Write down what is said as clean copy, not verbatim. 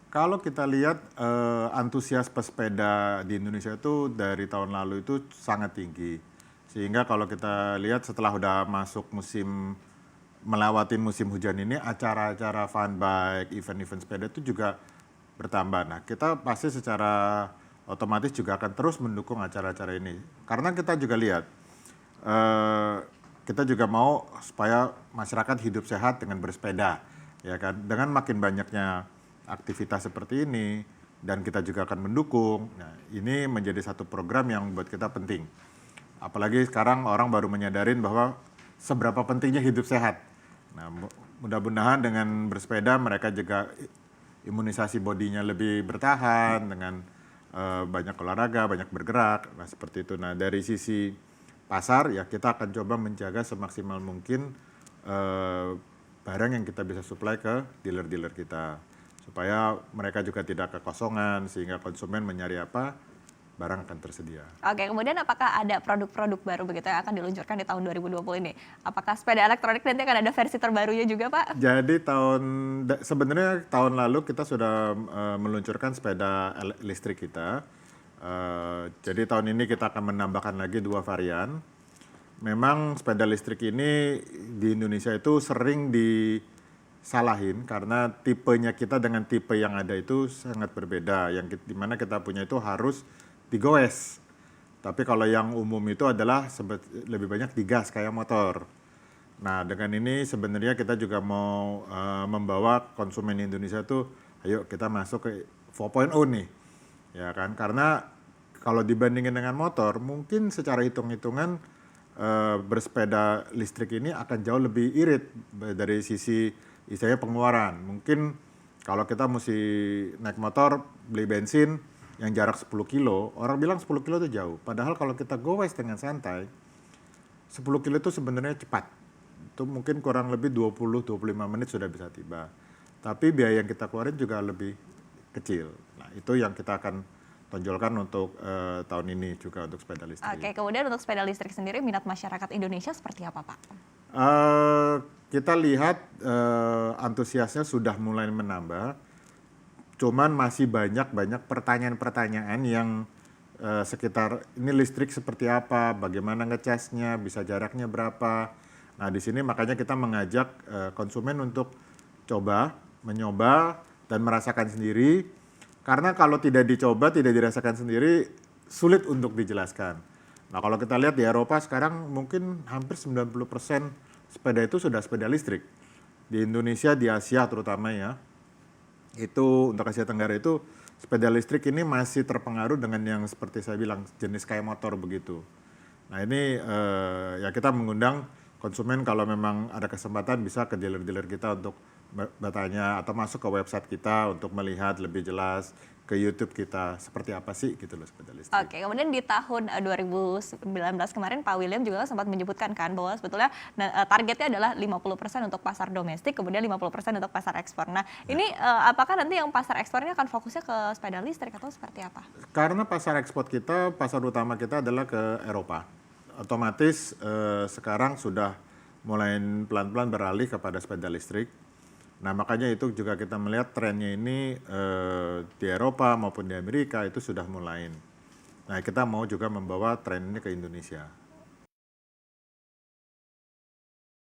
Kalau kita lihat antusias pesepeda di Indonesia itu dari tahun lalu itu sangat tinggi. Sehingga kalau kita lihat setelah udah masuk melewati musim hujan ini, acara-acara fun bike, event-event sepeda itu juga bertambah. Nah, kita pasti secara otomatis juga akan terus mendukung acara-acara ini. Karena kita juga lihat, eh, kita juga mau supaya masyarakat hidup sehat dengan bersepeda, ya kan? Dengan makin banyaknya aktivitas seperti ini, dan kita juga akan mendukung. Nah, ini menjadi satu program yang buat kita penting. Apalagi sekarang orang baru menyadarin bahwa seberapa pentingnya hidup sehat. Nah, mudah-mudahan dengan bersepeda mereka juga imunisasi bodinya lebih bertahan dengan banyak olahraga, banyak bergerak, nah seperti itu. Nah dari sisi pasar ya kita akan coba menjaga semaksimal mungkin barang yang kita bisa supply ke dealer-dealer kita supaya mereka juga tidak kekosongan sehingga konsumen mencari apa barang akan tersedia. Oke, kemudian apakah ada produk-produk baru begitu yang akan diluncurkan di tahun 2020 ini? Apakah sepeda elektronik nanti akan ada versi terbarunya juga, Pak? Jadi sebenarnya tahun lalu kita sudah meluncurkan sepeda listrik kita. Jadi tahun ini kita akan menambahkan lagi 2 varian. Memang sepeda listrik ini di Indonesia itu sering disalahin karena tipenya kita dengan tipe yang ada itu sangat berbeda. Dimana kita punya itu harus digoes. Tapi kalau yang umum itu adalah lebih banyak digas kayak motor. Nah dengan ini sebenarnya kita juga mau membawa konsumen Indonesia tuh, ayo kita masuk ke 4.0 nih, ya kan? Karena kalau dibandingin dengan motor, mungkin secara hitung-hitungan bersepeda listrik ini akan jauh lebih irit dari sisi istilahnya pengeluaran. Mungkin kalau kita mesti naik motor beli bensin yang jarak 10 kilo, orang bilang 10 kilo itu jauh. Padahal kalau kita gowes dengan santai, 10 kilo itu sebenarnya cepat. Itu mungkin kurang lebih 20-25 menit sudah bisa tiba. Tapi biaya yang kita keluarin juga lebih kecil. Nah itu yang kita akan tonjolkan untuk tahun ini juga untuk sepeda listrik. Oke, kemudian untuk sepeda listrik sendiri minat masyarakat Indonesia seperti apa, Pak? Kita lihat antusiasnya sudah mulai menambah. Cuman masih banyak pertanyaan-pertanyaan yang sekitar ini listrik seperti apa, bagaimana ngecasnya, bisa jaraknya berapa. Nah di sini makanya kita mengajak konsumen untuk menyoba dan merasakan sendiri. Karena kalau tidak dicoba, tidak dirasakan sendiri, sulit untuk dijelaskan. Nah kalau kita lihat di Eropa sekarang mungkin hampir 90% sepeda itu sudah sepeda listrik. Di Indonesia, di Asia terutama ya, itu untuk Asia Tenggara itu sepeda listrik ini masih terpengaruh dengan yang seperti saya bilang jenis kayak motor begitu. Nah ini ya kita mengundang konsumen kalau memang ada kesempatan bisa ke dealer-dealer kita untuk bertanya atau masuk ke website kita untuk melihat lebih jelas ke YouTube kita seperti apa sih gitu loh sepeda listrik. Oke, kemudian di tahun 2019 kemarin Pak William juga sempat menyebutkan kan bahwa sebetulnya targetnya adalah 50% untuk pasar domestik, kemudian 50% untuk pasar ekspor. Nah, ini apakah nanti yang pasar ekspornya akan fokusnya ke sepeda listrik atau seperti apa? Karena pasar ekspor kita, pasar utama kita adalah ke Eropa. Otomatis sekarang sudah mulai pelan-pelan beralih kepada sepeda listrik. Nah makanya itu juga kita melihat trennya ini di Eropa maupun di Amerika itu sudah mulai. Nah kita mau juga membawa tren ini ke Indonesia.